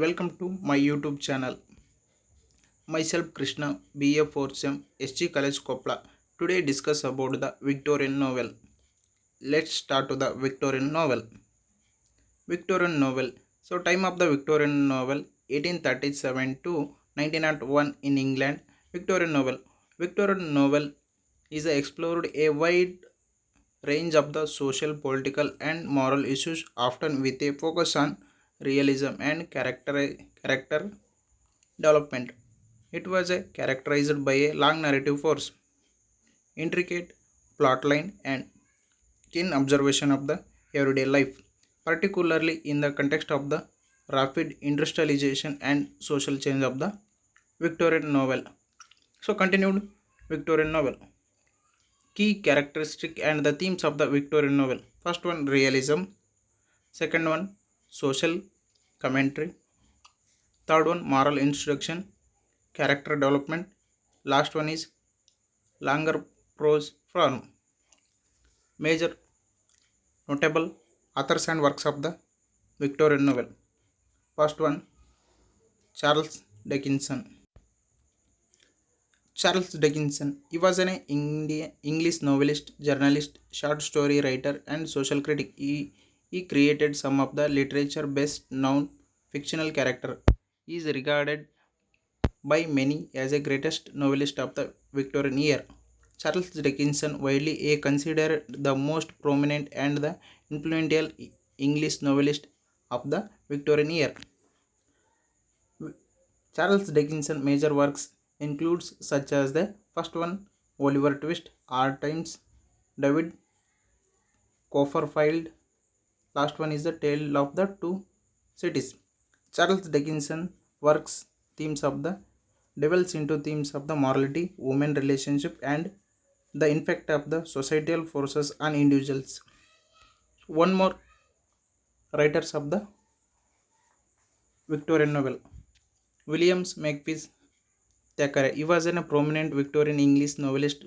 Welcome to my YouTube channel. Myself Krishna, BA 4th SEM, SG College Kopla. Today discuss about the Victorian novel. Let's start to the Victorian novel. Victorian novel. So time of the Victorian novel 1837 to 1901 in England. Victorian novel. Victorian novel is explored a wide range of the social, political and moral issues, often with a focus on realism and character development. It was characterized by a long narrative force, intricate plotline, and keen observation of the everyday life, particularly in the context of the rapid industrialization and social change of the Victorian novel. So, continued Victorian novel. Key characteristic and the themes of the Victorian novel. First one, realism. Second one, social commentary. Third one, moral instruction, character development. Last one is longer prose form. Major notable authors and works of the Victorian novel. First one, Charles Dickinson. Charles Dickinson. He was an English novelist, journalist, short story writer, and social critic. He created some of the literature best known fictional character. He is regarded by many as the greatest novelist of the Victorian era. Charles Dickinson, widely considered the most prominent and the influential English novelist of the Victorian era. Charles Dickinson major works includes such as the first one, Oliver Twist, Hard Times, David Copperfield. Last one is the Tale of the Two Cities. Charles Dickinson works themes of the delves into themes of the morality, women relationship, and the effect of the societal forces on individuals. One more writers of the Victorian novel. Williams Makepeace Thackeray. He was a prominent Victorian English novelist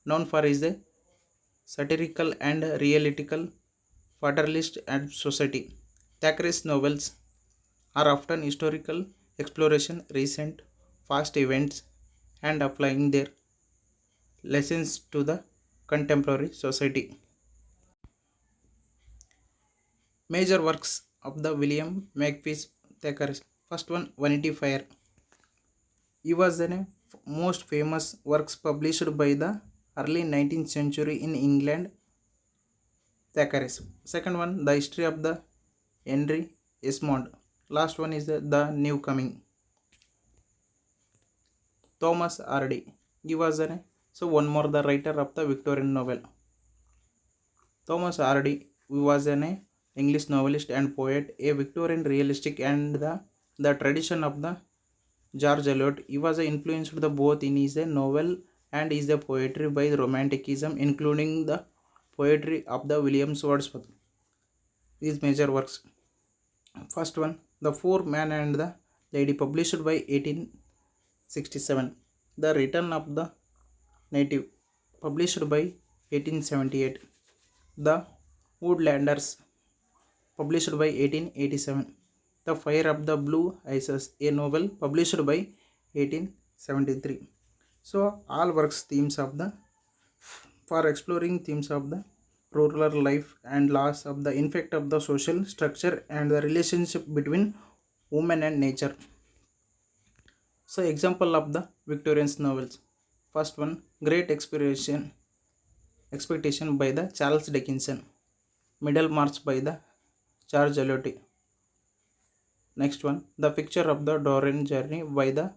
known for his satirical and realistical fatalist and society. Thackeray's novels are often historical exploration, recent, past events, and applying their lessons to the contemporary society. Major works of the William Makepeace Thackeray. First one, Vanity Fair. He was the most famous works published by the early 19th century in England. Thackeray. Second one, The History of the Henry Esmond. Last one is the New Coming. Thomas Hardy. He was one more the writer of the Victorian novel. Thomas Hardy was an English novelist and poet, a Victorian realistic and the tradition of the George Eliot. He was influenced both in his novel and his poetry by Romanticism, including the poetry of the William Wordsworth. These major works. First one, The Four Man and the Lady, published by 1867. The Return of the Native, published by 1878. The Woodlanders, published by 1887. The Fire of the Blue Ices, a novel, published by 1873. So all works themes of the for exploring themes of the rural life and loss of the effect of the social structure and the relationship between woman and nature. So example of the Victorian novels. First one, Great Expectation by the Charles Dickinson. Middlemarch by the George Eliot. Next one, The Picture of the Dorian Journey by the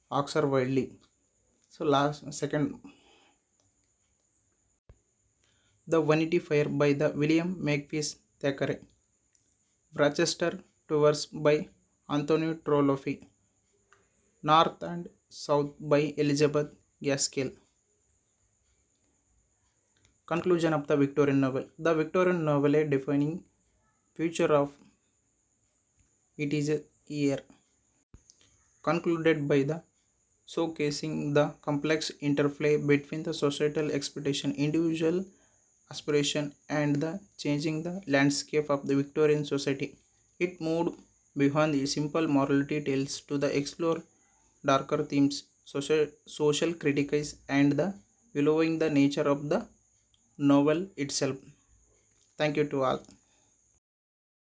Oxford Wiley. So last second, The Vanity Fair by the William Makepeace Thackeray. Rochester Tours by Anthony Trollope. North and South by Elizabeth Gaskell. Conclusion of the Victorian novel. The Victorian novel, a defining feature of it is a year, concluded by the showcasing the complex interplay between the societal expectation, individual aspiration, and the changing the landscape of the Victorian society. It moved beyond the simple morality tales to the explore darker themes, social critiques, and the valuing the nature of the novel itself. Thank you to all.